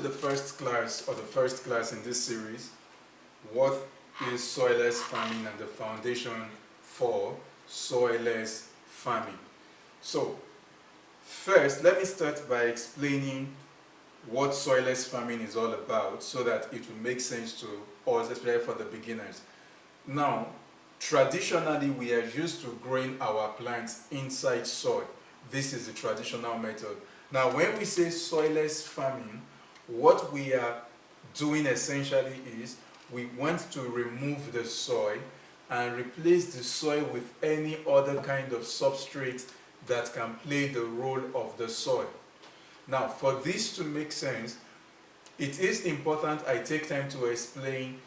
the first class, or the first class in this series, what is soilless farming and the foundation for soilless farming. So, first, let me start by explaining what soilless farming is all about so that it will make sense to us, especially for the beginners. Now, traditionally, we are used to growing our plants inside soil. This is the traditional method. Now, when we say soilless farming, what we are doing essentially is we want to remove the soil and replace the soil with any other kind of substrate that can play the role of the soil. Now, for this to make sense, it is important I take time to explain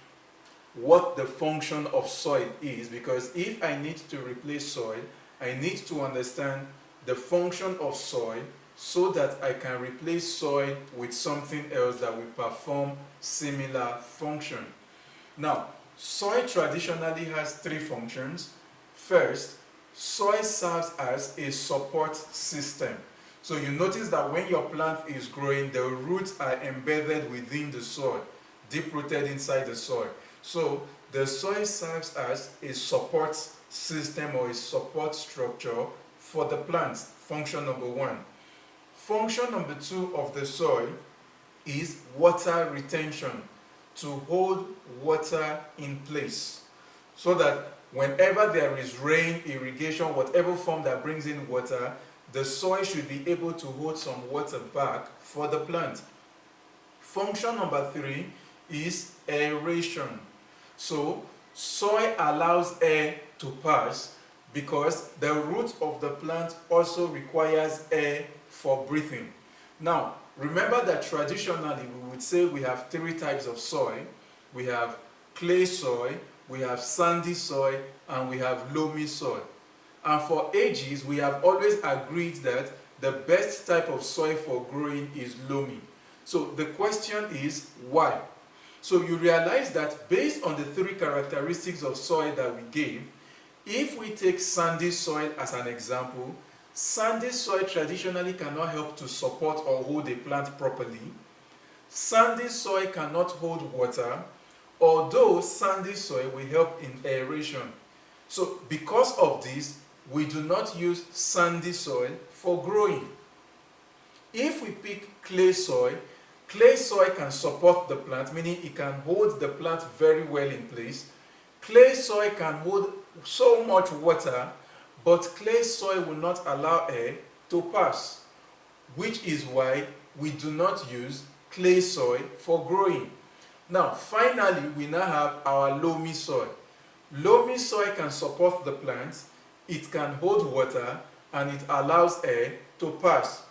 what the function of soil is, because if I need to replace soil, I need to understand the function of soil so that I can replace soil with something else that will perform similar function. Now, soil traditionally has three functions. First, soil serves as a support system. So you notice that when your plant is growing, the roots are embedded within the soil, deep-rooted inside the soil. So the soil serves as a support system or a support structure for the plants. Function number one. Function number two of the soil is water retention, to hold water in place, so that whenever there is rain, irrigation, whatever form that brings in water, the soil should be able to hold some water back for the plant. Function number three is aeration. So soil allows air to pass because the root of the plant also requires air for breathing. Now, remember that traditionally we would say we have three types of soil. We have clay soil, we have sandy soil, and we have loamy soil. And for ages, we have always agreed that the best type of soil for growing is loamy. So the question is, why? So you realize that based on the three characteristics of soil that we gave, if we take sandy soil as an example, sandy soil traditionally cannot help to support or hold a plant properly. Sandy soil cannot hold water, although sandy soil will help in aeration. So because of this, we do not use sandy soil for growing. If we pick clay soil can support the plant, meaning it can hold the plant very well in place. Clay soil can hold so much water, but clay soil will not allow air to pass, which is why we do not use clay soil for growing. Now, finally, we now have our loamy soil. Loamy soil can support the plant, it can hold water, and it allows air to pass,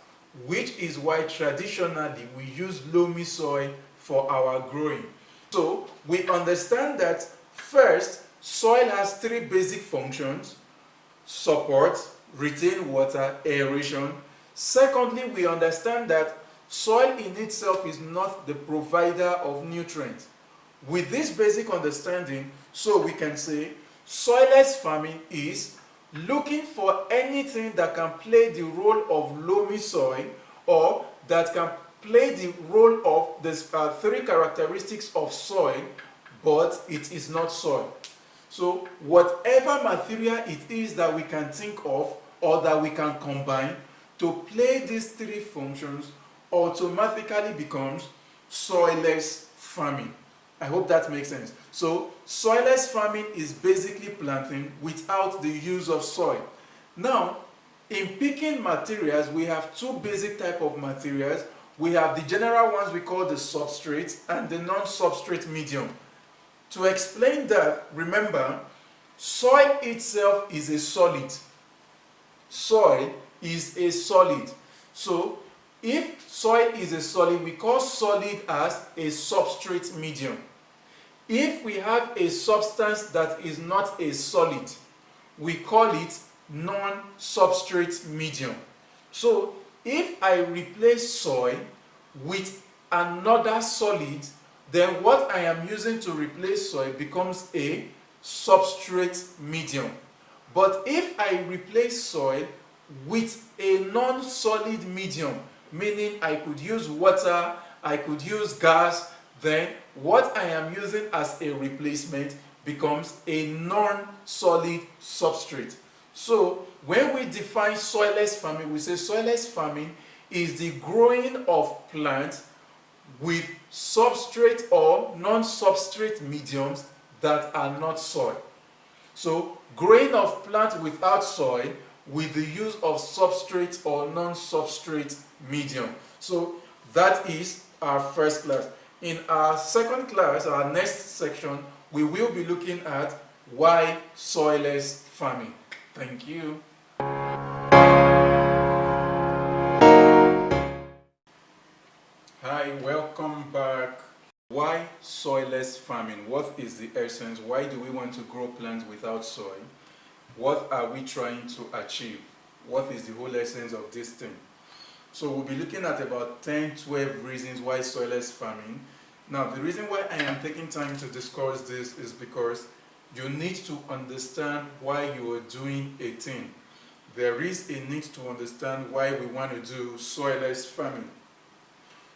which is why traditionally we use loamy soil for our growing. So, we understand that first, soil has three basic functions: support, retain water, aeration. Secondly, we understand that soil in itself is not the provider of nutrients. With this basic understanding, so we can say soilless farming is looking for anything that can play the role of loamy soil, or that can play the role of the three characteristics of soil, but it is not soil. So whatever material it is that we can think of or that we can combine to play these three functions automatically becomes soilless farming. I hope that makes sense. So soilless farming is basically planting without the use of soil. Now, in picking materials, we have two basic types of materials. We have the general ones we call the substrate and the non-substrate medium. To explain that, remember, soil itself is a solid. Soil is a solid. So, if soil is a solid, we call solid as a substrate medium. If we have a substance that is not a solid, we call it non-substrate medium. So, if I replace soil with another solid, then what I am using to replace soil becomes a substrate medium. But if I replace soil with a non-solid medium, meaning I could use water I could use gas, then what I am using as a replacement becomes a non-solid substrate. So when we define soilless farming, we say soilless farming is the growing of plants with substrate or non-substrate mediums that are not soil. So growing of plants without soil with the use of substrate or non-substrate medium. So that is our first class. In our second class, our next section, we will be looking at why soilless farming. Thank you. Hi, welcome back. Why soilless farming? What is the essence? Why do we want to grow plants without soil? What are we trying to achieve? What is the whole essence of this thing? So we'll be looking at about 10-12 reasons why soilless farming. Now, the reason why I am taking time to discuss this is because you need to understand why you are doing a thing. There is a need to understand why we want to do soilless farming.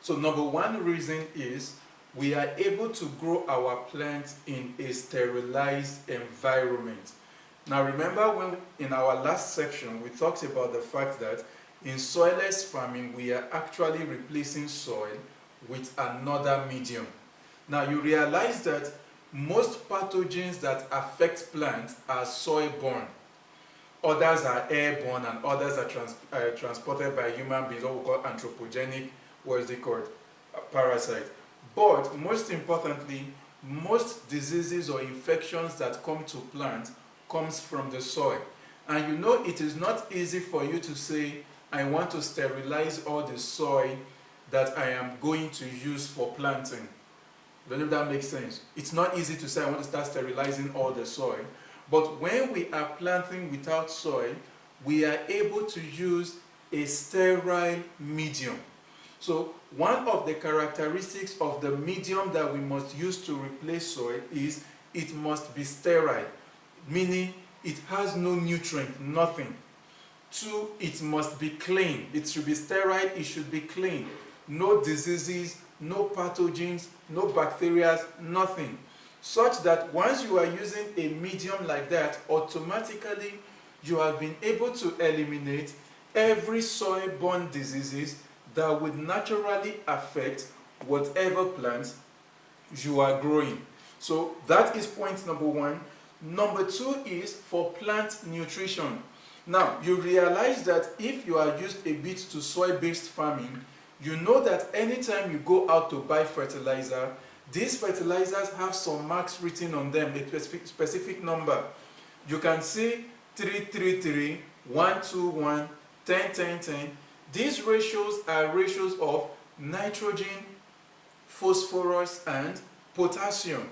So number one reason is we are able to grow our plants in a sterilized environment. Now remember when in our last section we talked about the fact that in soilless farming we are actually replacing soil with another medium. Now you realize that most pathogens that affect plants are soil-borne. Others are airborne and others are transported by human beings, what we call anthropogenic, what is it called? Parasite. But most importantly, most diseases or infections that come to plants comes from the soil. And you know it is not easy for you to say, I want to sterilize all the soil that I am going to use for planting. I don't know if that makes sense. It's not easy to say I want to start sterilizing all the soil. But when we are planting without soil, we are able to use a sterile medium. So one of the characteristics of the medium that we must use to replace soil is it must be sterile, meaning it has no nutrient, nothing. Two, it must be clean. It should be sterile, it should be clean. No diseases, no pathogens, no bacteria, nothing. Such that once you are using a medium like that, automatically you have been able to eliminate every soil-borne diseases that would naturally affect whatever plants you are growing. So that is point number one. Number two is for plant nutrition. Now, you realize that if you are used a bit to soil-based farming, you know that anytime you go out to buy fertilizer, these fertilizers have some marks written on them, a specific number. You can see 333, 121, 10, 10, 10. These ratios are ratios of nitrogen, phosphorus, and potassium.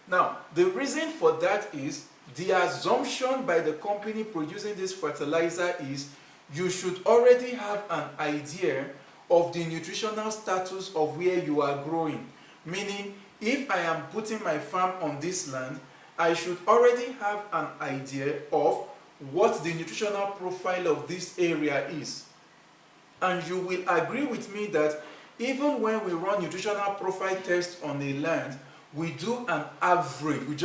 Now, the reason for that is the assumption by the company producing this fertilizer is you should already have an idea of the nutritional status of where you are growing. Meaning, if I am putting my farm on this land, I should already have an idea of what the nutritional profile of this area is. And you will agree with me that even when we run nutritional profile tests on a land, we do an average. We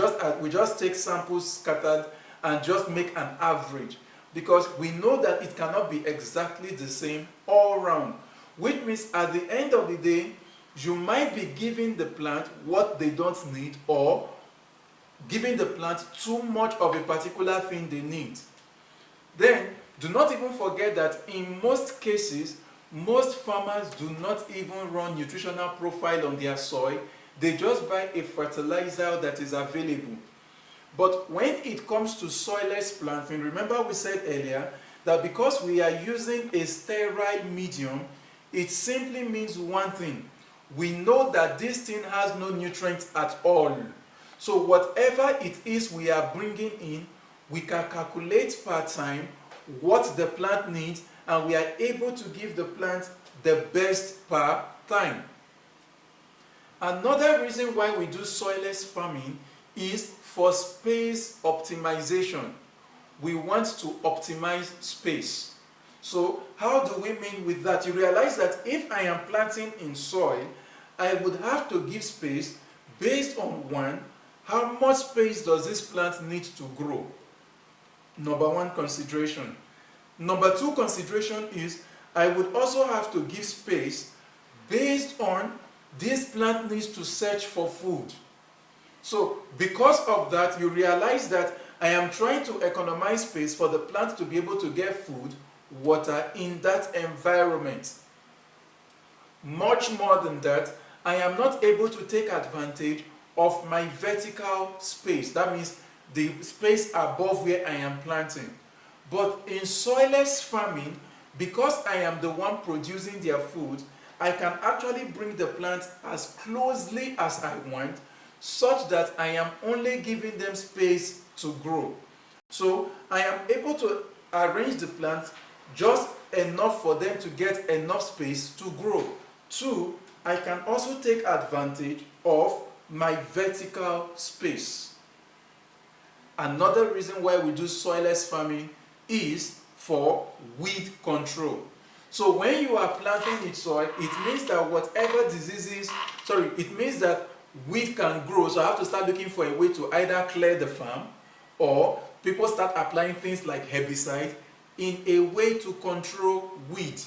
just take samples scattered and just make an average, because we know that it cannot be exactly the same all around. Which means at the end of the day, you might be giving the plant what they don't need, or giving the plant too much of a particular thing they need. Then, do not even forget that in most cases, most farmers do not even run nutritional profile on their soil. They just buy a fertilizer that is available. But when it comes to soilless planting, remember we said earlier that because we are using a sterile medium, it simply means one thing. We know that this thing has no nutrients at all. So whatever it is we are bringing in, we can calculate per time what the plant needs, and we are able to give the plant the best per time. Another reason why we do soilless farming is for space optimization. We want to optimize space. So how do we mean with that? You realize that if I am planting in soil I would have to give space based on one, how much space does this plant need to grow? Number one consideration. Number two consideration is I would also have to give space based on this plant needs to search for food. So because of that, you realize that I am trying to economize space for the plant to be able to get food, water in that environment. Much more than that, I am not able to take advantage of my vertical space. That means the space above where I am planting. But in soilless farming, because I am the one producing their food, I can actually bring the plant as closely as I want, such that I am only giving them space to grow. So I am able to arrange the plant just enough for them to get enough space to grow. Two, I can also take advantage of my vertical space. Another reason why we do soilless farming is for weed control. So when you are planting in soil, it means that it means that weed can grow. So I have to start looking for a way to either clear the farm, or people start applying things like herbicide in a way to control weed.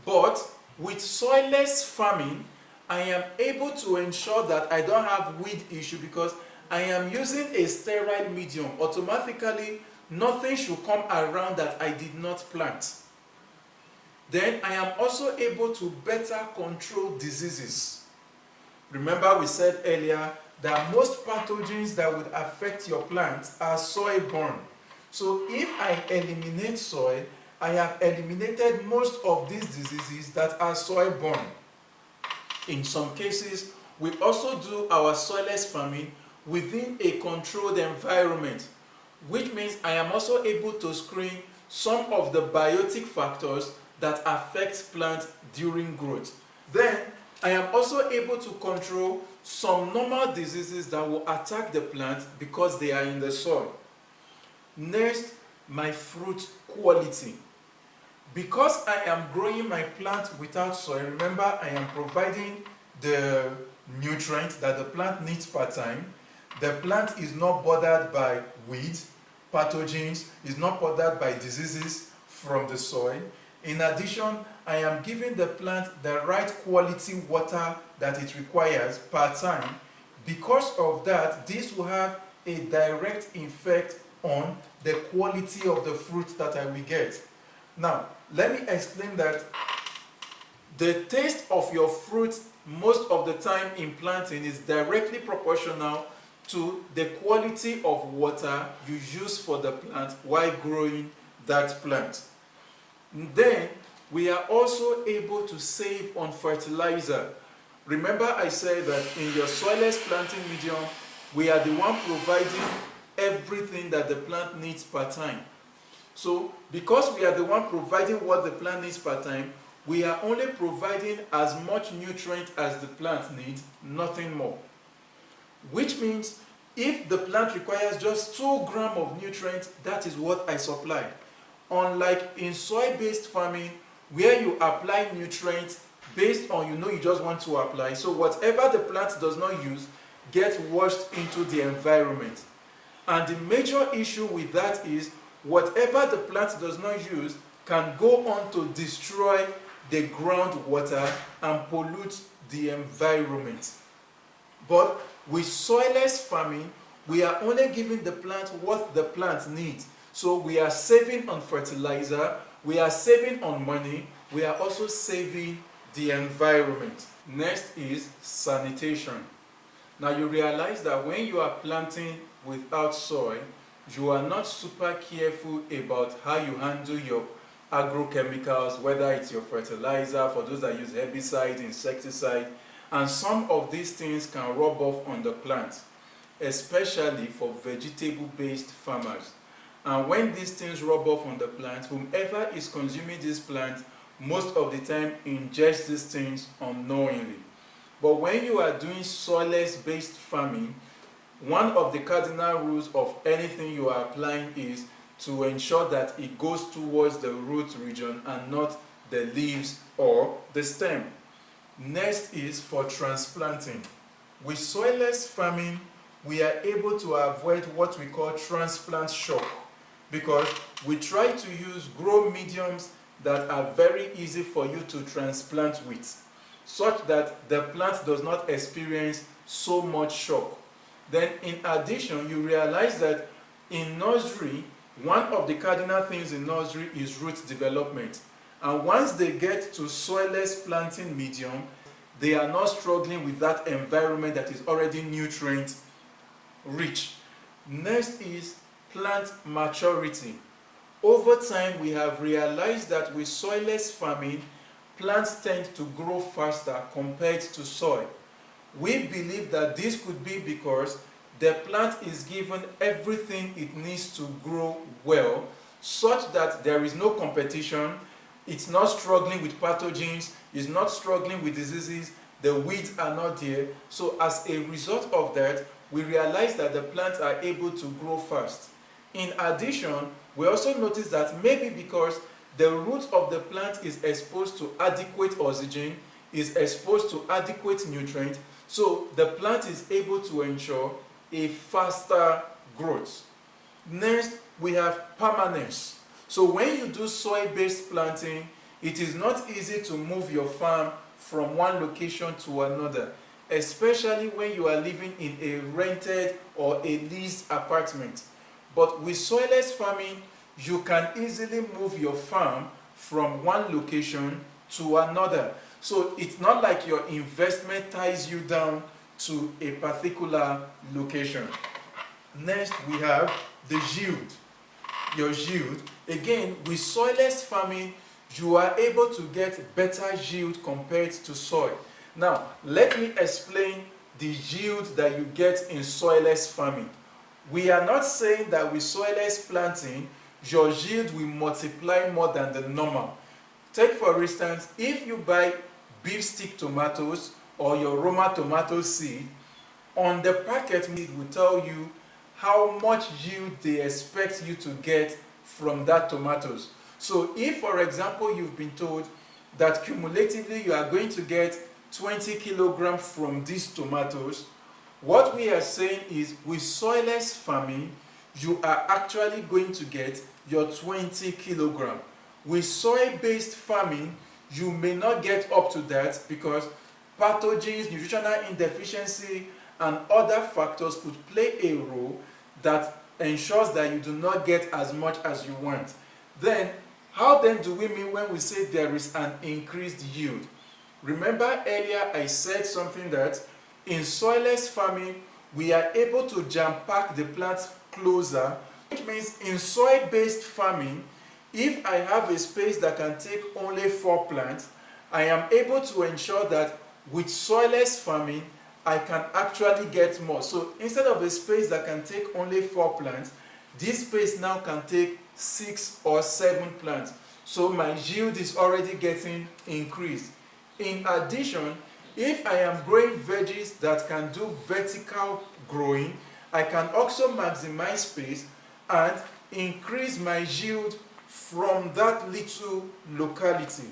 But with soilless farming, I am able to ensure that I don't have weed issue because I am using a sterile medium. Automatically, nothing should come around that I did not plant. Then I am also able to better control diseases. Remember we said earlier that most pathogens that would affect your plants are soil-borne. So if I eliminate soil, I have eliminated most of these diseases that are soil-borne. In some cases, we also do our soilless farming within a controlled environment, which means I am also able to screen some of the biotic factors that affect plants during growth. Then, I am also able to control some normal diseases that will attack the plant because they are in the soil. Next, my fruit quality. Because I am growing my plant without soil, remember I am providing the nutrients that the plant needs per time. The plant is not bothered by weeds, pathogens, is not bothered by diseases from the soil. In addition, I am giving the plant the right quality water that it requires per time. Because of that, this will have a direct effect on the quality of the fruit that I will get. Now, let me explain that the taste of your fruit most of the time in planting is directly proportional to the quality of water you use for the plant while growing that plant. Then, we are also able to save on fertilizer. Remember I said that in your soilless planting medium, we are the one providing everything that the plant needs per time. So, because we are the one providing what the plant needs per time, we are only providing as much nutrient as the plant needs, nothing more. Which means, if the plant requires just 2 grams of nutrient, that is what I supply. Unlike in soil-based farming, where you apply nutrients based on you just want to apply. So whatever the plant does not use gets washed into the environment. And the major issue with that is whatever the plant does not use can go on to destroy the groundwater and pollute the environment. But with soilless farming, we are only giving the plant what the plant needs. So we are saving on fertilizer, we are saving on money, we are also saving the environment. Next is sanitation. Now you realize that when you are planting without soil, you are not super careful about how you handle your agrochemicals, whether it's your fertilizer, for those that use herbicide, insecticide, and some of these things can rub off on the plant, especially for vegetable-based farmers. And when these things rub off on the plant, whomever is consuming this plant most of the time ingests these things unknowingly. But when you are doing soilless-based farming, one of the cardinal rules of anything you are applying is to ensure that it goes towards the root region and not the leaves or the stem. Next is for transplanting. With soilless farming, we are able to avoid what we call transplant shock because we try to use grow mediums that are very easy for you to transplant with, such that the plant does not experience so much shock. Then in addition, you realize that in nursery, one of the cardinal things in nursery is root development. And once they get to soilless planting medium, they are not struggling with that environment that is already nutrient rich. Next is plant maturity. Over time, we have realized that with soilless farming, plants tend to grow faster compared to soil. We believe that this could be because the plant is given everything it needs to grow well, such that there is no competition, it's not struggling with pathogens, it's not struggling with diseases, the weeds are not there. So as a result of that, we realize that the plants are able to grow fast. In addition, we also notice that maybe because the root of the plant is exposed to adequate oxygen, is exposed to adequate nutrient, so the plant is able to ensure a faster growth. Next, we have permanence. So when you do soil-based planting, it is not easy to move your farm from one location to another, especially when you are living in a rented or a leased apartment. But with soilless farming, you can easily move your farm from one location to another. So it's not like your investment ties you down to a particular location. Next, we have the yield. Your yield. Again, with soilless farming, you are able to get better yield compared to soil. Now, let me explain the yield that you get in soilless farming. We are not saying that with soilless planting, your yield will multiply more than the normal. Take for instance, if you buy beef stick tomatoes or your Roma tomato seed, on the packet it will tell you how much yield they expect you to get from that tomatoes. So if, for example, you've been told that cumulatively you are going to get 20 kilograms from these tomatoes, what we are saying is with soilless farming, you are actually going to get your 20 kilograms. With soil-based farming, you may not get up to that because pathogens, nutritional indeficiency, and other factors could play a role that ensures that you do not get as much as you want. Then, how then do we mean when we say there is an increased yield? Remember earlier I said something that in soilless farming, we are able to jam-pack the plants closer, which means in soil-based farming, if I have a space that can take only 4 plants, I am able to ensure that with soilless farming, I can actually get more. So instead of a space that can take only 4 plants, this space now can take 6 or 7 plants. So my yield is already getting increased. In addition, if I am growing veggies that can do vertical growing, I can also maximize space and increase my yield from that little locality.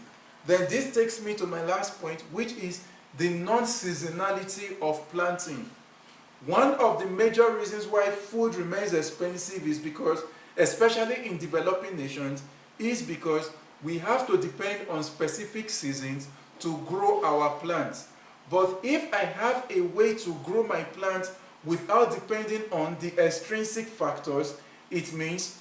Then this takes me to my last point, which is the non-seasonality of planting. One of the major reasons why food remains expensive is because, especially in developing nations, is because we have to depend on specific seasons to grow our plants. But if I have a way to grow my plants without depending on the extrinsic factors, it means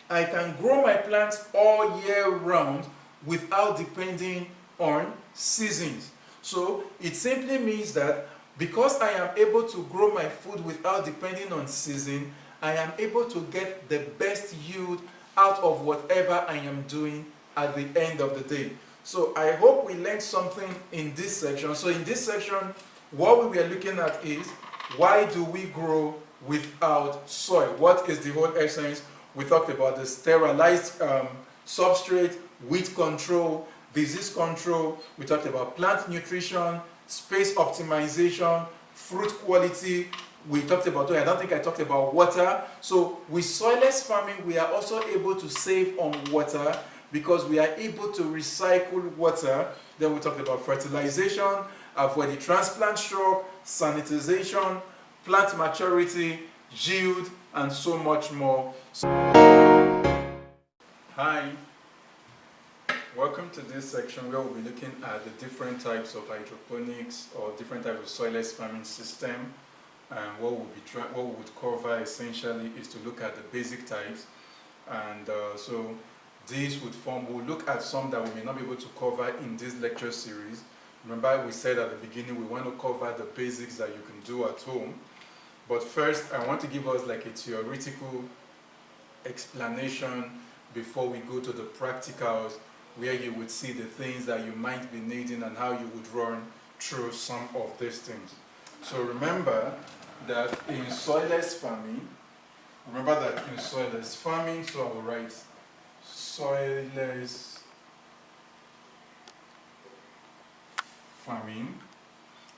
I can grow my plants all year round without depending on seasons. So it simply means that because I am able to grow my food without depending on season, I am able to get the best yield out of whatever I am doing at the end of the day. So I hope we learned something in this section. So in this section, what we were looking at is, why do we grow without soil? What is the whole essence? We talked about the sterilized substrate, weed control, disease control. We talked about plant nutrition, space optimization, fruit quality. We talked about, I don't think I talked about water. So with soilless farming, we are also able to save on water because we are able to recycle water. Then we talked about fertilization, avoiding transplant shock, sanitization, plant maturity, yield, and so much more. Hi, welcome to this section where we'll be looking at the different types of hydroponics or different types of soilless farming system. And what we would cover essentially is to look at the basic types, and so these would form. We'll look at some that we may not be able to cover in this lecture series. Remember, we said at the beginning we want to cover the basics that you can do at home. But first, I want to give us like a theoretical explanation before we go to the practicals, where you would see the things that you might be needing and how you would run through some of these things. So remember that in soilless farming, so I will write soilless farming.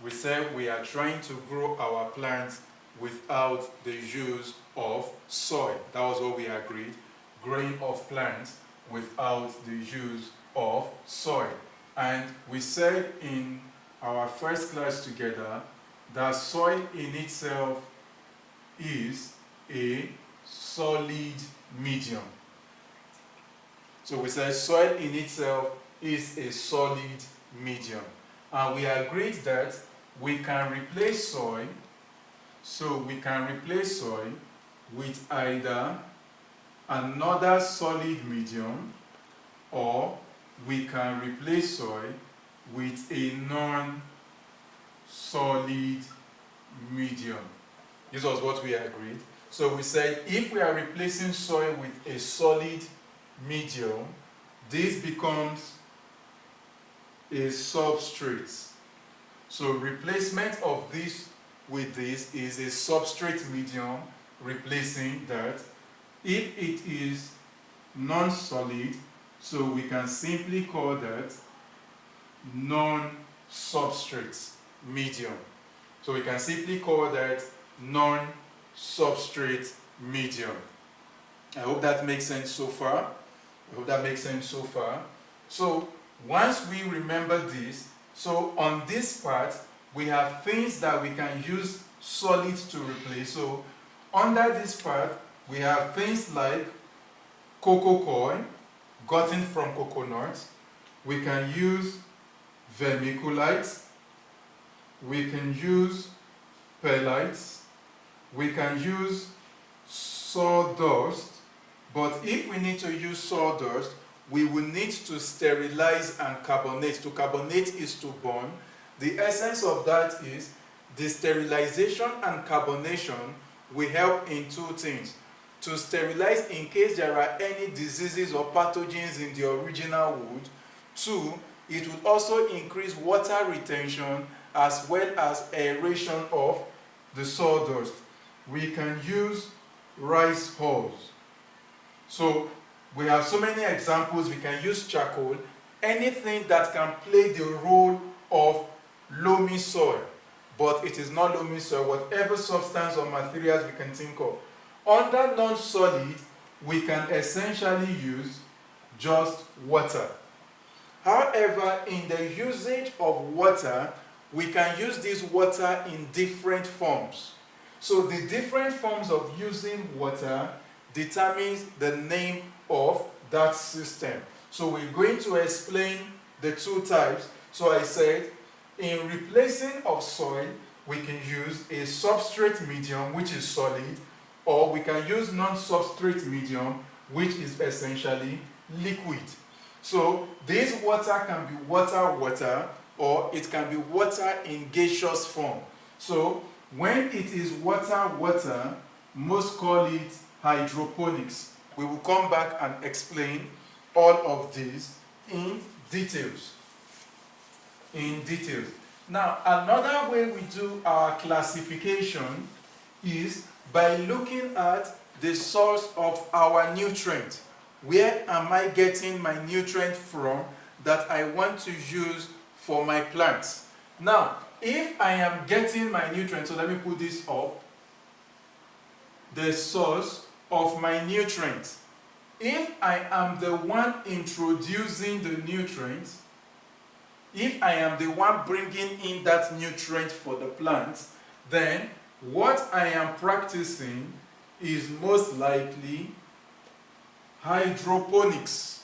We said we are trying to grow our plants without the use of soil. That was what we agreed. Growing of plants without the use of soil. And we said in our first class together that soil in itself is a solid medium. So we said soil in itself is a solid medium. And we agreed that we can replace soil. So we can replace soil with either another solid medium, or we can replace soil with a non-solid medium. This was what we agreed. So we said if we are replacing soil with a solid medium, this becomes a substrate. So replacement of this with this is a substrate medium replacing that. If it is non-solid, so we can simply call that non-substrate medium. So we can simply call that non-substrate medium. I hope that makes sense so far. So once we remember this, so on this part, we have things that we can use solids to replace. So under this part, we have things like cocoa coir, gotten from coconut. We can use vermiculite. We can use perlite. We can use sawdust. But if we need to use sawdust, we will need to sterilize and carbonate. To carbonate is to burn. The essence of that is the sterilization and carbonation will help in two things. To sterilize in case there are any diseases or pathogens in the original wood. Two, it would also increase water retention as well as aeration of the sawdust. We can use rice hulls. So we have so many examples. We can use charcoal, anything that can play the role of loamy soil, but it is not loamy soil, whatever substance or materials we can think of. Under non-solid, we can essentially use just water. However, in the usage of water, we can use this water in different forms. So the different forms of using water determines the name of that system. So we're going to explain the two types. So I said, in replacing of soil, we can use a substrate medium, which is solid, or we can use non-substrate medium, which is essentially liquid. So this water can be water, or it can be water in gaseous form. So when it is water, most call it hydroponics. We will come back and explain all of these in details. Now, another way we do our classification is by looking at the source of our nutrient. Where am I getting my nutrient from that I want to use for my plants? Now, if I am getting my nutrient, so let me put this up, the source of my nutrient if I am the one introducing the nutrient, if I am the one bringing in that nutrient for the plant, then what I am practicing is most likely hydroponics.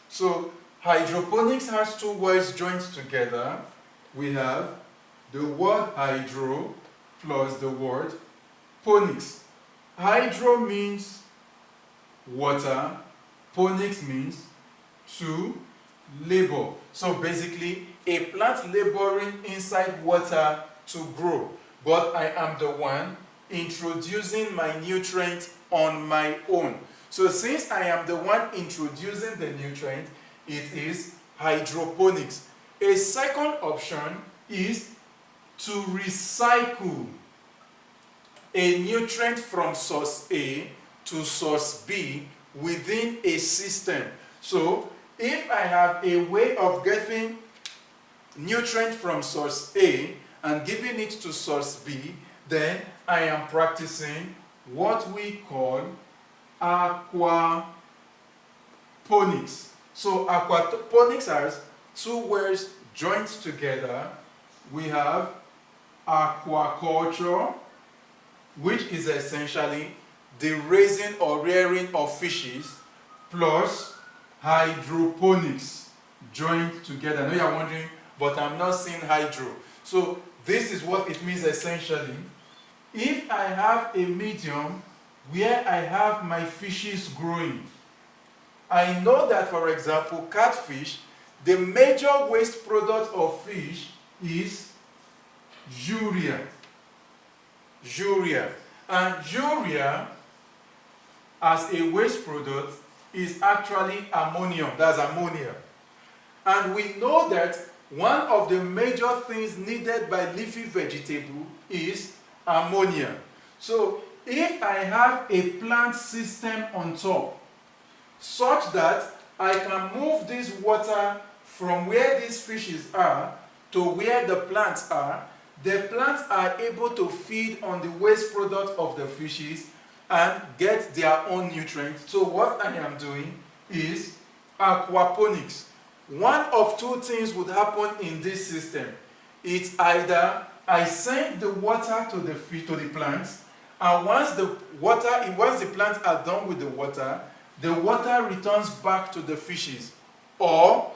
So hydroponics has two words joined together. We have the word hydro plus the word ponics. Hydro means water, ponics means to labor. So basically, a plant laboring inside water to grow, but I am the one introducing my nutrient on my own. So since I am the one introducing the nutrient, it is hydroponics. A second option is to recycle a nutrient from source A to source B within a system. So if I have a way of getting nutrient from source A and giving it to source B, then I am practicing what we call aquaponics. So aquaponics has two words joined together. We have aquaculture, which is essentially the raising or rearing of fishes, plus hydroponics joined together. I know you're wondering, but I'm not saying hydro. So this is what it means essentially. If I have a medium where I have my fishes growing, I know that, for example, catfish, the major waste product of fish is urea. And urea, as a waste product, is actually ammonium. That's ammonia. And we know that one of the major things needed by leafy vegetable is ammonia. So if I have a plant system on top, such that I can move this water from where these fishes are to where the plants are able to feed on the waste product of the fishes and get their own nutrients. So what I am doing is aquaponics. One of two things would happen in this system. It's either I send the water to the plants, and once the plants are done with the water returns back to the fishes, or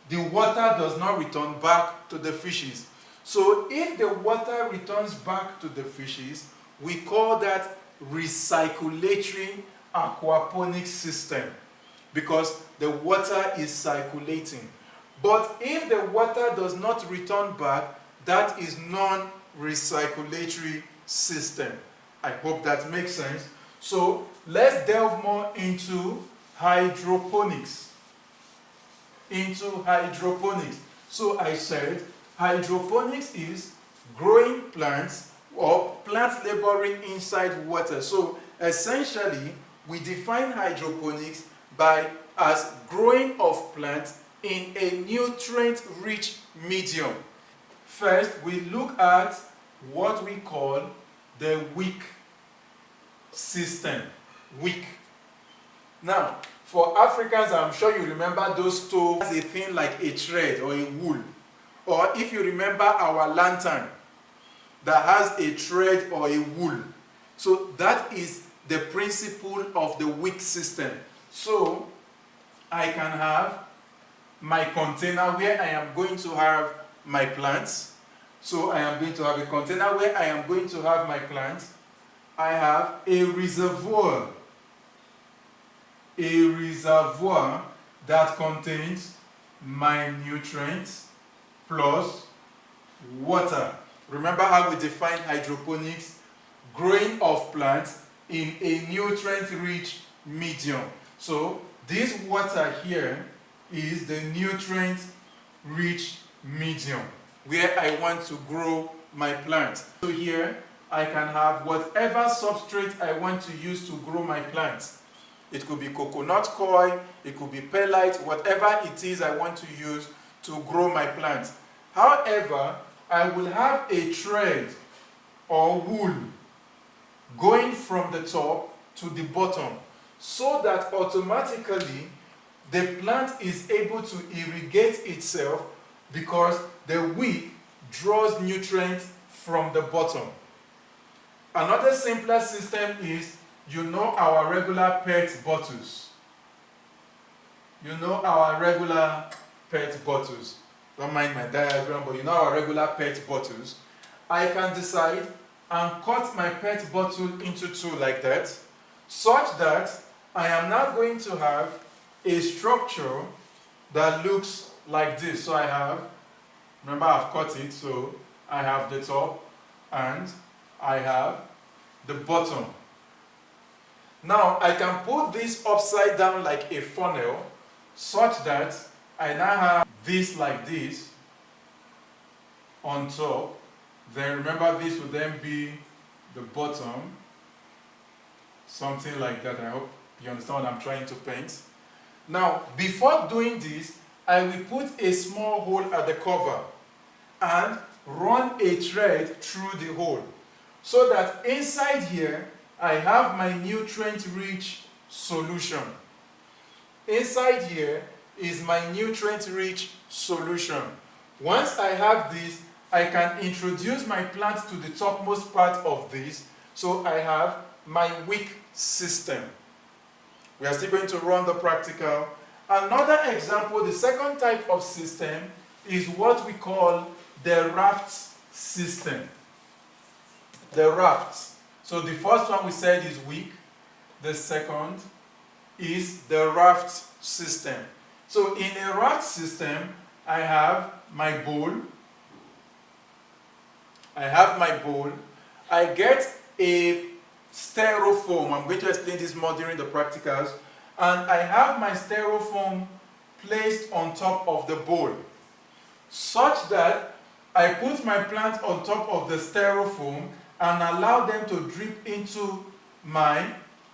the water does not return back to the fishes. So if the water returns back to the fishes, we call that recirculatory aquaponics system, because the water is circulating. But if the water does not return back, that is non-recirculatory system. I hope that makes sense. So let's delve more into hydroponics. So I said hydroponics is growing plants or plants laboring inside water. So essentially, we define hydroponics as growing of plants in a nutrient-rich medium. First, we look at what we call the wick system. Wick. Now, for Africans, I'm sure you remember those stoves as a thing like a thread or a wool. Or if you remember our lantern that has a thread or a wool. So that is the principle of the wick system. So I can have my container where I am going to have my plants. So I am going to have a container where I am going to have my plants. I have a reservoir that contains my nutrients plus water. Remember how we define hydroponics? Growing of plants in a nutrient-rich medium. So this water here is the nutrient-rich medium where I want to grow my plant. So here I can have whatever substrate I want to use to grow my plant. It could be coconut coir, it could be perlite, whatever it is I want to use to grow my plant. However, I will have a thread or wool going from the top to the bottom, so that automatically the plant is able to irrigate itself because the wick draws nutrients from the bottom. Another simpler system is, you know, our regular PET bottles. You know our regular PET bottles. Don't mind my diagram, but you know our regular PET bottles. I can decide and cut my PET bottle into two like that, such that I am now going to have a structure that looks like this. So I have, remember I've cut it, so I have the top and I have the bottom. Now I can put this upside down like a funnel, such that I now have this like this on top. Then remember, this would then be the bottom, something like that. I hope you understand what I'm trying to paint. Now, before doing this, I will put a small hole at the cover and run a thread through the hole, so that inside here I have my nutrient-rich solution. Inside here is my nutrient-rich solution. Once I have this, I can introduce my plant to the topmost part of this, so I have my wick system. We are still going to run the practical. Another example, the second type of system, is what we call the raft system. The rafts. So the first one we said is wick. The second is the raft system. So in a raft system, I have my bowl. I get a styrofoam. I'm going to explain this more during the practicals. And I have my styrofoam placed on top of the bowl, such that I put my plant on top of the styrofoam and allow them to drip into my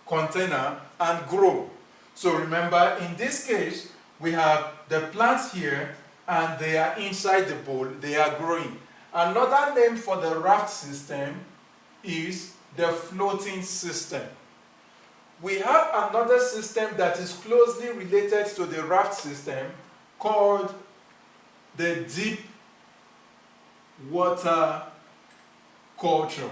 container and grow. So remember, in this case, we have the plants here and they are inside the bowl, they are growing. Another name for the raft system is the floating system. We have another system that is closely related to the raft system called the deep water culture.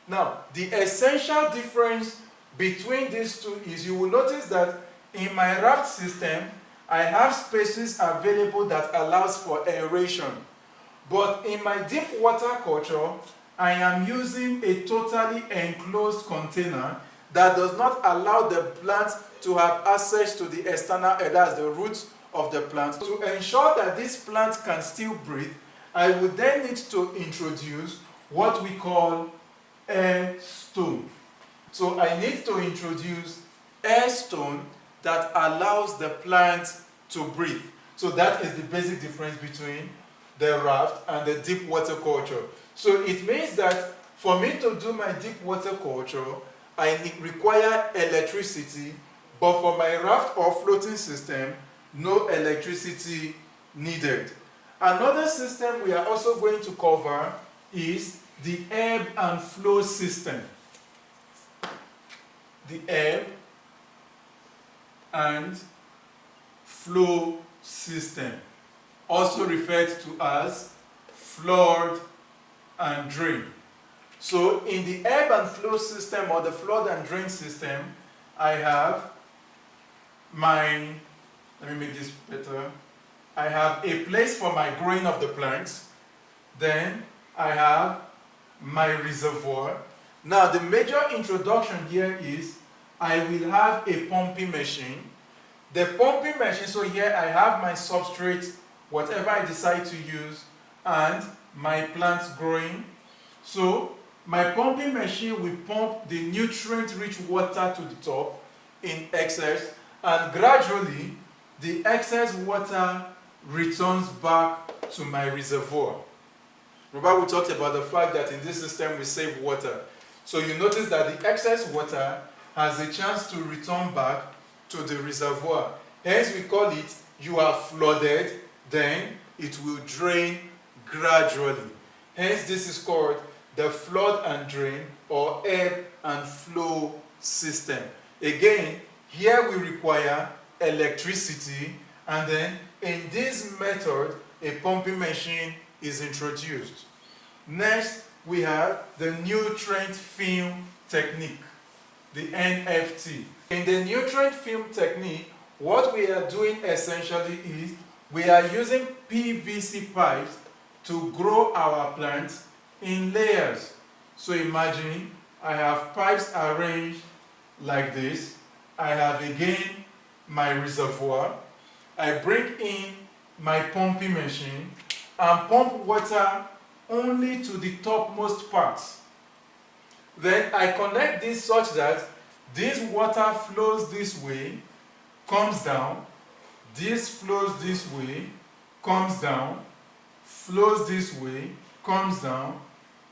Now, the essential difference between these two is, you will notice that in my raft system, I have spaces available that allows for aeration. But in my deep water culture, I am using a totally enclosed container that does not allow the plant to have access to the external air, that's the roots of the plant. To ensure that this plant can still breathe, I would then need to introduce what we call air stone. So I need to introduce air stone that allows the plant to breathe. So that is the basic difference between the raft and the deep water culture. So it means that for me to do my deep water culture, I require electricity, but for my raft or floating system, no electricity needed. Another system we are also going to cover is the ebb and flow system. The ebb and flow system, also referred to as flood and drain. So in the ebb and flow system, or the flood and drain system, I have my, let me make this better, I have a place for my growing of the plants, then I have my reservoir. Now the major introduction here is, I will have a pumping machine. The pumping machine, so here I have my substrate, whatever I decide to use, and my plants growing. So my pumping machine will pump the nutrient-rich water to the top in excess, and gradually the excess water returns back to my reservoir. Remember, we talked about the fact that in this system we save water. So you notice that the excess water has a chance to return back to the reservoir. Hence we call it, you are flooded, then it will drain gradually. Hence this is called the flood and drain, or ebb and flow system. Again, here we require electricity, and then in this method, a pumping machine is introduced. Next, we have the nutrient film technique, the NFT. In the nutrient film technique, what we are doing essentially is we are using PVC pipes to grow our plants in layers. So imagine I have pipes arranged like this. I have again my reservoir. I bring in my pumping machine and pump water only to the topmost parts. Then I connect this such that this water flows this way, comes down, this flows this way, comes down, flows this way, comes down,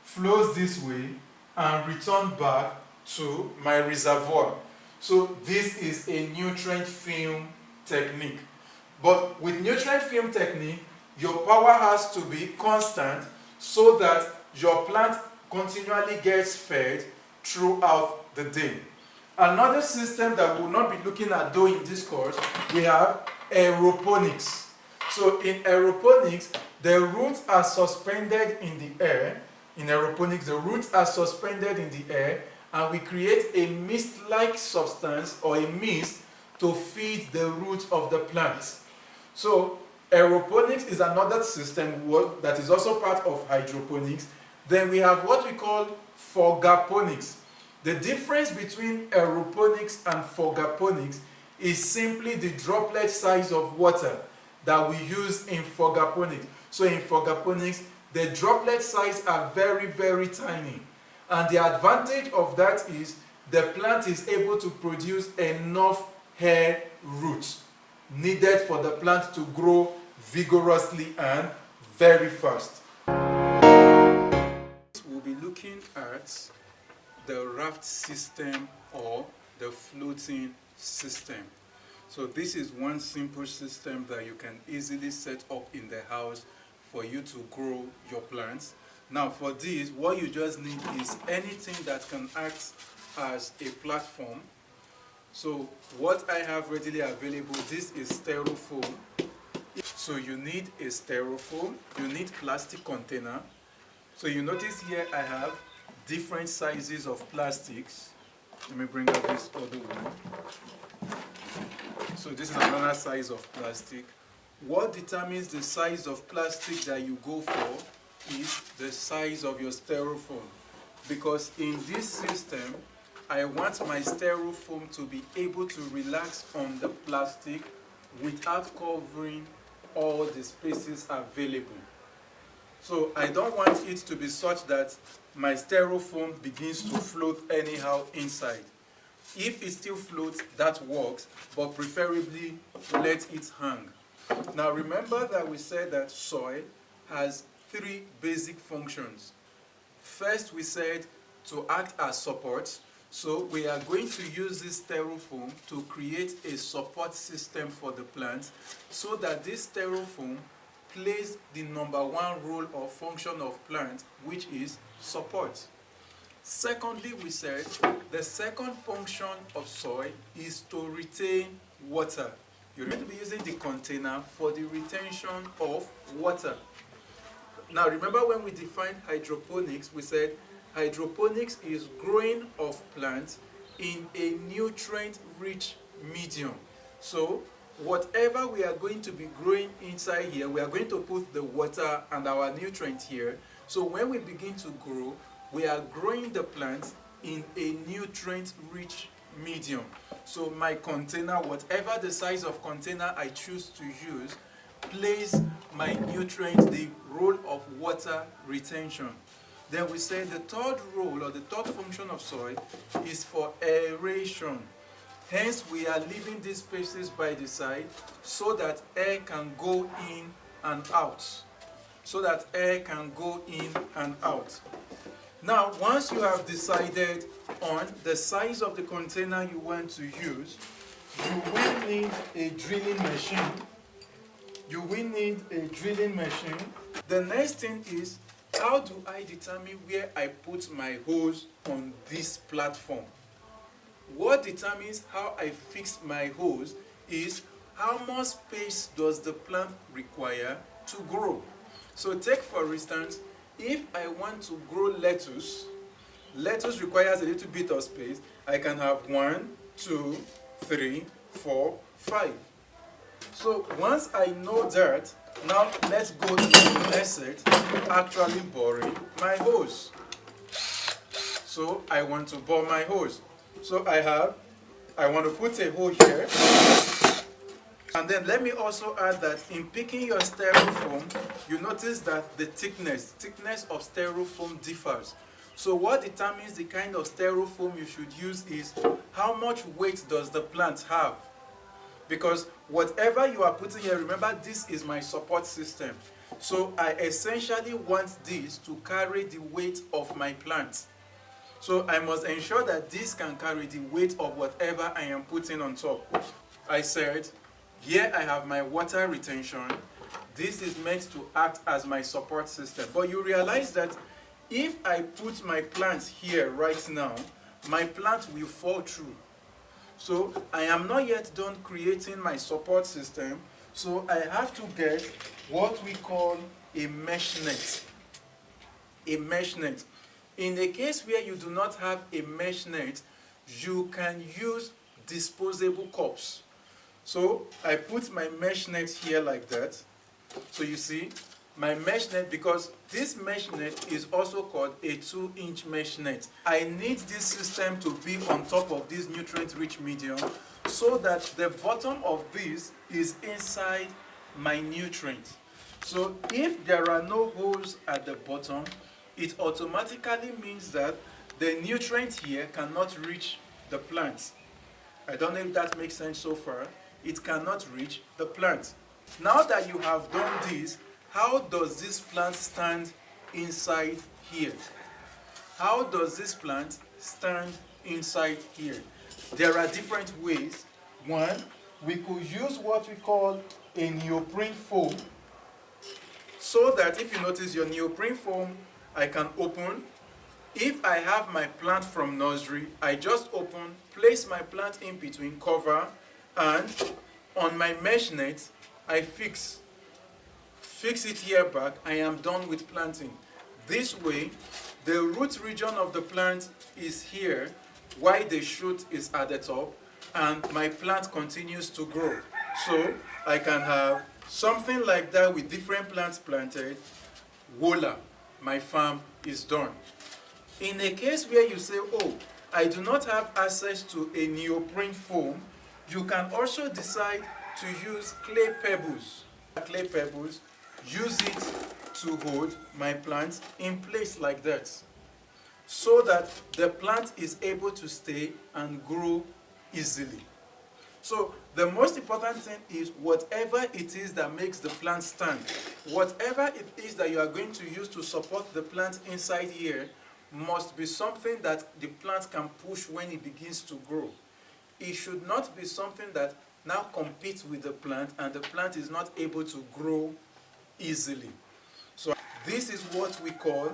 flows this way, and return back to my reservoir. So this is a nutrient film technique. But with nutrient film technique, your power has to be constant so that your plant continually gets fed throughout the day. Another system that we'll not be looking at though in this course, we have aeroponics. So in aeroponics, the roots are suspended in the air. In aeroponics, the roots are suspended in the air, and we create a mist-like substance or a mist to feed the roots of the plant. So aeroponics is another system that is also part of hydroponics. Then we have what we call fogaponics. The difference between aeroponics and fogaponics is simply the droplet size of water that we use in fogaponics. So in fogaponics, the droplet size are very, very tiny. And the advantage of that is the plant is able to produce enough hair roots needed for the plant to grow vigorously and very fast. We'll be looking at the raft system or the floating system. So this is one simple system that you can easily set up in the house for you to grow your plants. Now for this, what you just need is anything that can act as a platform. So what I have readily available, this is styrofoam. So you need a styrofoam, you need plastic container. So you notice here I have different sizes of plastics. Let me bring up this other one. So this is another size of plastic. What determines the size of plastic that you go for is the size of your styrofoam. Because in this system, I want my styrofoam to be able to relax on the plastic without covering all the spaces available. So I don't want it to be such that my styrofoam begins to float anyhow inside. If it still floats, that works, but preferably let it hang. Now remember that we said that soil has three basic functions. First, we said to act as support. So we are going to use this styrofoam to create a support system for the plant so that this styrofoam plays the number one role or function of plant, which is support. Secondly, we said the second function of soil is to retain water. You're going to be using the container for the retention of water. Now remember when we defined hydroponics, we said hydroponics is growing of plants in a nutrient-rich medium. So whatever we are going to be growing inside here, we are going to put the water and our nutrients here. So when we begin to grow, we are growing the plants in a nutrient-rich medium. So my container, whatever the size of container I choose to use, plays my nutrients the role of water retention. Then we say the third role or the third function of soil is for aeration. Hence, we are leaving these spaces by the side so that air can go in and out. So that air can go in and out. Now, once you have decided on the size of the container you want to use, you will need a drilling machine. You will need a drilling machine. The next thing is How do I determine where I put my hose on this platform? What determines how I fix my hose is how much space does the plant require to grow. So take for instance, if I want to grow lettuce, lettuce requires a little bit of space. I can have 1, 2, 3, 4, 5. So once I know that, now let's go to the next set, actually boring my hose. So I want to bore my hose. So I want to put a hole here. And then let me also add that in picking your styrofoam, you notice that the thickness of styrofoam differs. So what determines the kind of styrofoam you should use is how much weight does the plant have. Because whatever you are putting here, remember this is my support system. So I essentially want this to carry the weight of my plant. So I must ensure that this can carry the weight of whatever I am putting on top. I said, here I have my water retention. This is meant to act as my support system. But you realize that if I put my plant here right now, my plant will fall through. So I am not yet done creating my support system. So I have to get what we call a mesh net. A mesh net. In the case where you do not have a mesh net, you can use disposable cups. So I put my mesh net here like that. So you see, my mesh net, because this mesh net is also called a 2-inch mesh net. I need this system to be on top of this nutrient-rich medium so that the bottom of this is inside my nutrient. So if there are no holes at the bottom, it automatically means that the nutrient here cannot reach the plant. I don't know if that makes sense so far. It cannot reach the plant. Now that you have done this, how does this plant stand inside here? How does this plant stand inside here? There are different ways. One, we could use what we call a neoprene foam, so that if you notice your neoprene foam, I can open. If I have my plant from nursery, I just open, place my plant in between, cover, and on my mesh net, I fix it here back. I am done with planting. This way, the root region of the plant is here, while the shoot is at the top, and my plant continues to grow. So I can have something like that with different plants planted. Voila, my farm is done. In a case where you say, oh, I do not have access to a neoprene foam, you can also decide to use clay pebbles. Clay pebbles, use it to hold my plant in place like that, so that the plant is able to stay and grow easily. So the most important thing is whatever it is that makes the plant stand, whatever it is that you are going to use to support the plant inside here, must be something that the plant can push when it begins to grow. It should not be something that now competes with the plant and the plant is not able to grow easily. So this is what we call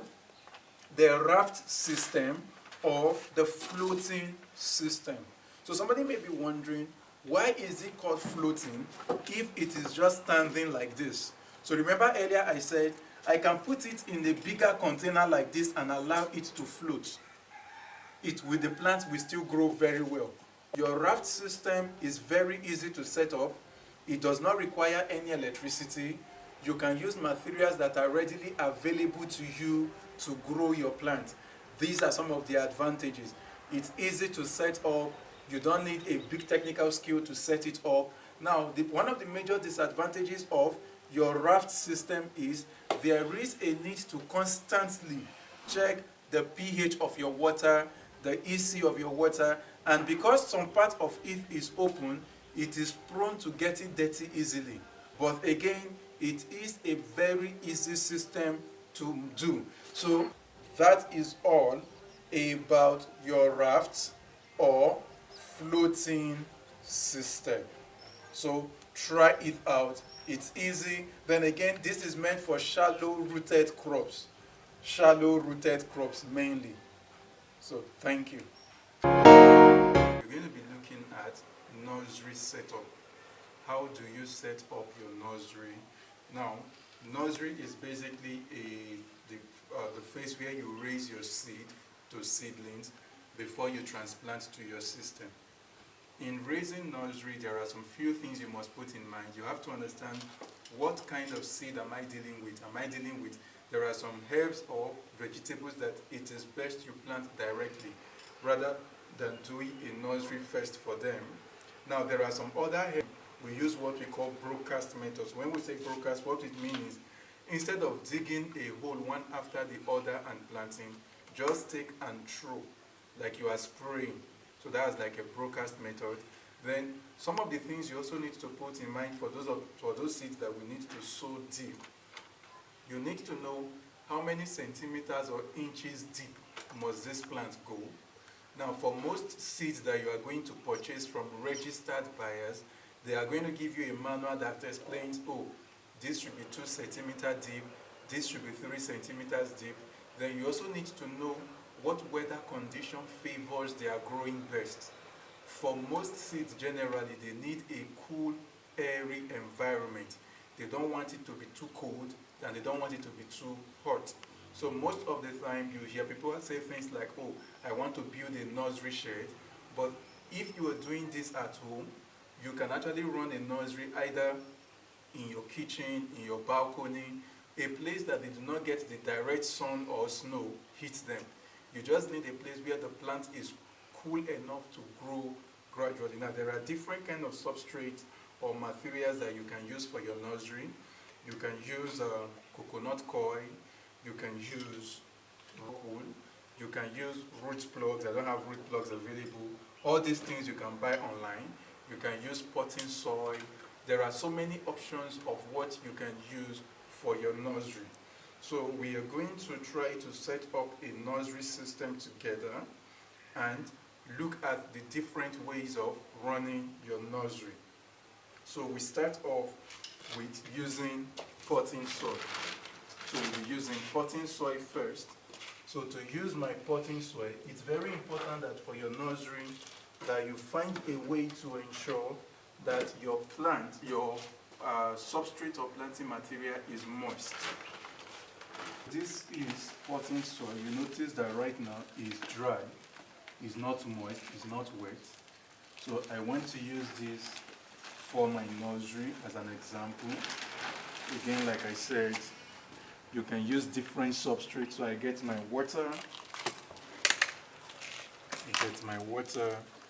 the raft system or the floating system. So somebody may be wondering, why is it called floating if it is just standing like this? So remember earlier I said I can put it in a bigger container like this and allow it to float. The plant will still grow very well. Your raft system is very easy to set up. It does not require any electricity. You can use materials that are readily available to you to grow your plant. These are some of the advantages. It's easy to set up. You don't need a big technical skill to set it up. Now, one of the major disadvantages of your raft system is there is a need to constantly check the pH of your water, the EC of your water, and because some part of it is open, it is prone to getting dirty easily. But again, it is a very easy system to do. So that is all about your raft or floating system. So try it out. It's easy. Then again, this is meant for shallow rooted crops. shallow rooted crops mainly. So thank you. We're going to be looking at nursery setup. How do you set up your nursery? Now, nursery is basically the phase where you raise your seed to seedlings before you transplant to your system. In raising nursery, there are some few things you must put in mind. You have to understand what kind of seed am I dealing with? There are some herbs or vegetables that it is best you plant directly rather than doing a nursery first for them. Now, there are some other herbs. We use what we call broadcast methods. When we say broadcast, what it means is instead of digging a hole one after the other and planting, just take and throw, like you are spraying. So that's like a broadcast method. Then some of the things you also need to put in mind for those seeds that we need to sow deep. You need to know how many centimeters or inches deep must this plant go. Now, for most seeds that you are going to purchase from registered buyers, they are going to give you a manual that explains, oh, this should be 2 centimeters deep, this should be 3 centimeters deep. Then you also need to know what weather condition favors their growing best. For most seeds, generally, they need a cool, airy environment. They don't want it to be too cold, and they don't want it to be too hot. So most of the time, you hear people say things like, oh, I want to build a nursery shed. But if you are doing this at home, you can actually run a nursery either in your kitchen, in your balcony, a place that they do not get the direct sun or snow hit them. You just need a place where the plant is cool enough to grow gradually. Now, there are different kinds of substrates or materials that you can use for your nursery. You can use coconut coir, you can use wool, you can use root plugs. I don't have root plugs available. All these things you can buy online. You can use potting soil. There are so many options of what you can use for your nursery. So we are going to try to set up a nursery system together and look at the different ways of running your nursery. So we start off with using potting soil. So we'll be using potting soil first. So to use my potting soil, it's very important that for your nursery that you find a way to ensure that your plant, your substrate or planting material is moist. This is potting soil. You notice that right now is dry, it's not moist, it's not wet. So I want to use this for my nursery as an example. Again, like I said, you can use different substrates. So I get my water.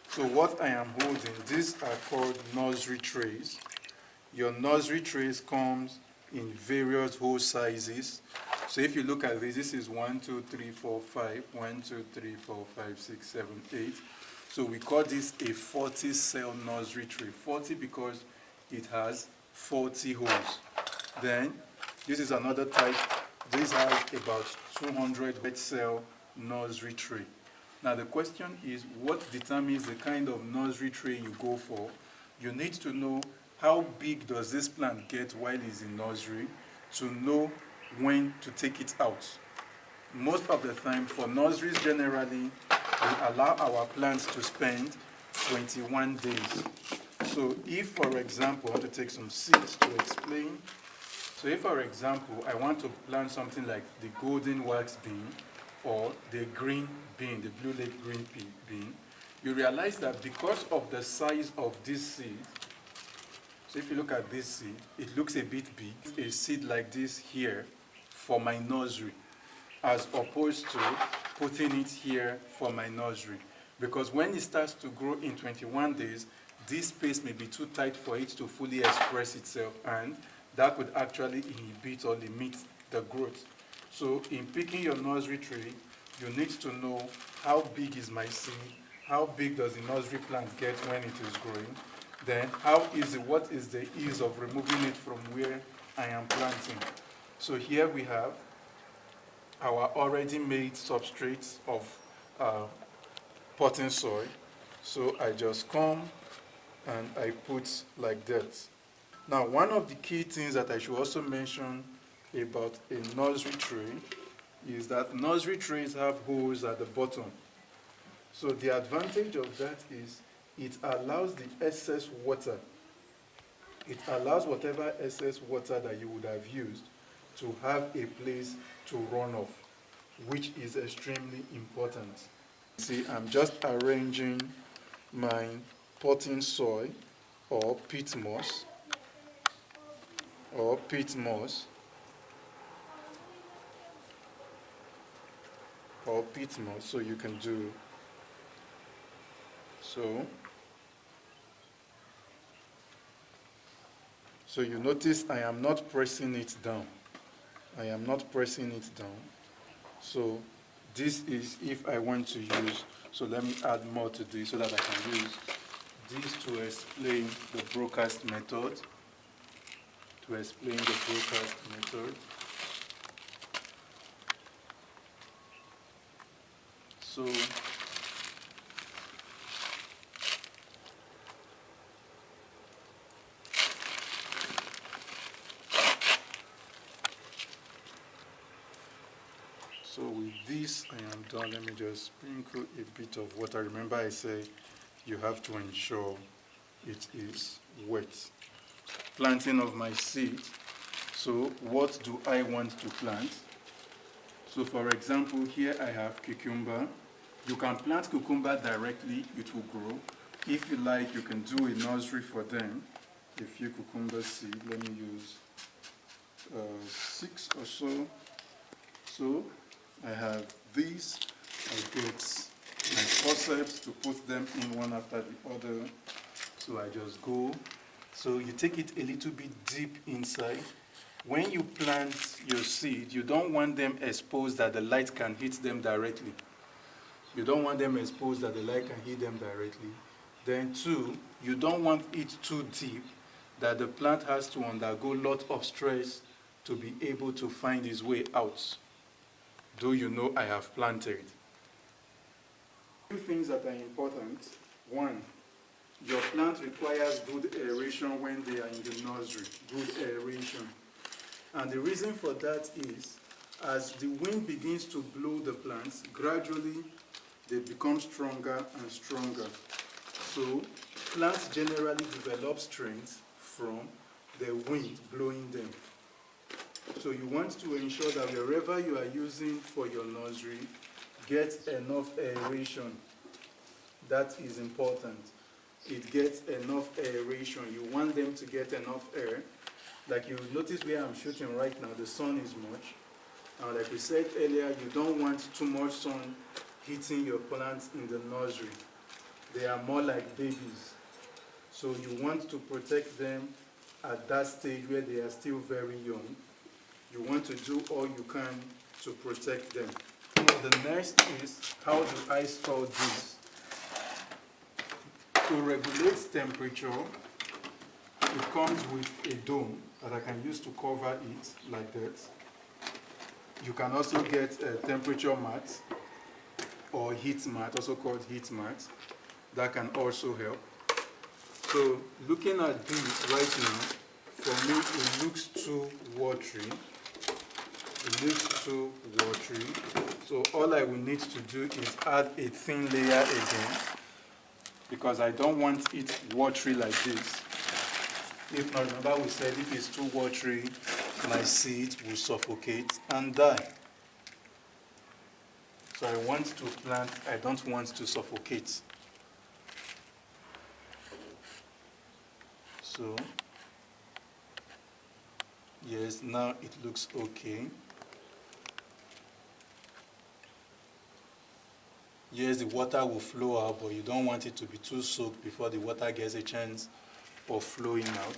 So what I am holding, these are called nursery trays. Your nursery trays comes in various hole sizes. So if you look at this is 1, 2, 3, 4, 5. 1, 2, 3, 4, 5, 6, 7, 8. So we call this a 40-cell nursery tray. 40 because it has 40 holes. Then this is another type. This has about 200 cell nursery tray. Now the question is, what determines the kind of nursery tray you go for? You need to know how big does this plant get while it's in nursery to know when to take it out. Most of the time for nurseries generally, we allow our plants to spend 21 days. So if, for example, I want to take some seeds to explain. So if, for example, I want to plant something like the golden wax bean or the green bean, the blue leg green bean, you realize that because of the size of this seed, so if you look at this seed, it looks a bit big. A seed like this here for my nursery, as opposed to putting it here for my nursery. Because when it starts to grow in 21 days, this space may be too tight for it to fully express itself, and that could actually inhibit or limit the growth. So in picking your nursery tray, you need to know how big is my seed, how big does the nursery plant get when it is growing, then what is the ease of removing it from where I am planting. So here we have our already made substrates of potting soil. So I just come and I put like that. Now, one of the key things that I should also mention about a nursery tray is that nursery trays have holes at the bottom. So the advantage of that is it allows the excess water, it allows whatever excess water that you would have used to have a place to run off, which is extremely important. See, I'm just arranging my potting soil or peat moss so you can do so you notice I am not pressing it down. So this is if I want to use, so let me add more to this so that I can use this to explain the broadcast method. So with this I am done. Let me just sprinkle a bit of water. Remember I said you have to ensure it is wet. Planting of my seed. So what do I want to plant? So for example, here I have cucumber. You can plant cucumber directly, it will grow. If you like, you can do a nursery for them. A few cucumber seed, let me use 6 or so. So I have these. I get my forceps to put them in one after the other. So I just go. So you take it a little bit deep inside. When you plant your seed, you don't want them exposed that the light can hit them directly. Then 2, you don't want it too deep that the plant has to undergo a lot of stress to be able to find its way out. Though you know I have planted. 2 things that are important. 1, your plant requires good aeration when they are in the nursery. Good aeration. And the reason for that is, as the wind begins to blow the plants, gradually they become stronger and stronger. So plants generally develop strength from the wind blowing them. So you want to ensure that wherever you are using for your nursery, get enough aeration. That is important. It gets enough aeration. You want them to get enough air. Like you notice where I'm shooting right now, the sun is much. And like we said earlier, you don't want too much sun hitting your plants in the nursery. They are more like babies. So you want to protect them at that stage where they are still very young. You want to do all you can to protect them. The next is, how do I store this? To regulate temperature, it comes with a dome that I can use to cover it like that. You can also get a temperature mat or heat mat, also called heat mat. That can also help. So looking at this right now, for me it looks too watery. So all I will need to do is add a thin layer again, because I don't want it watery like this. If not, remember we said if it's too watery, my seed will suffocate and die. So I want to plant, I don't want to suffocate. So, yes, now it looks okay. Yes, the water will flow out, but you don't want it to be too soaked before the water gets a chance of flowing out.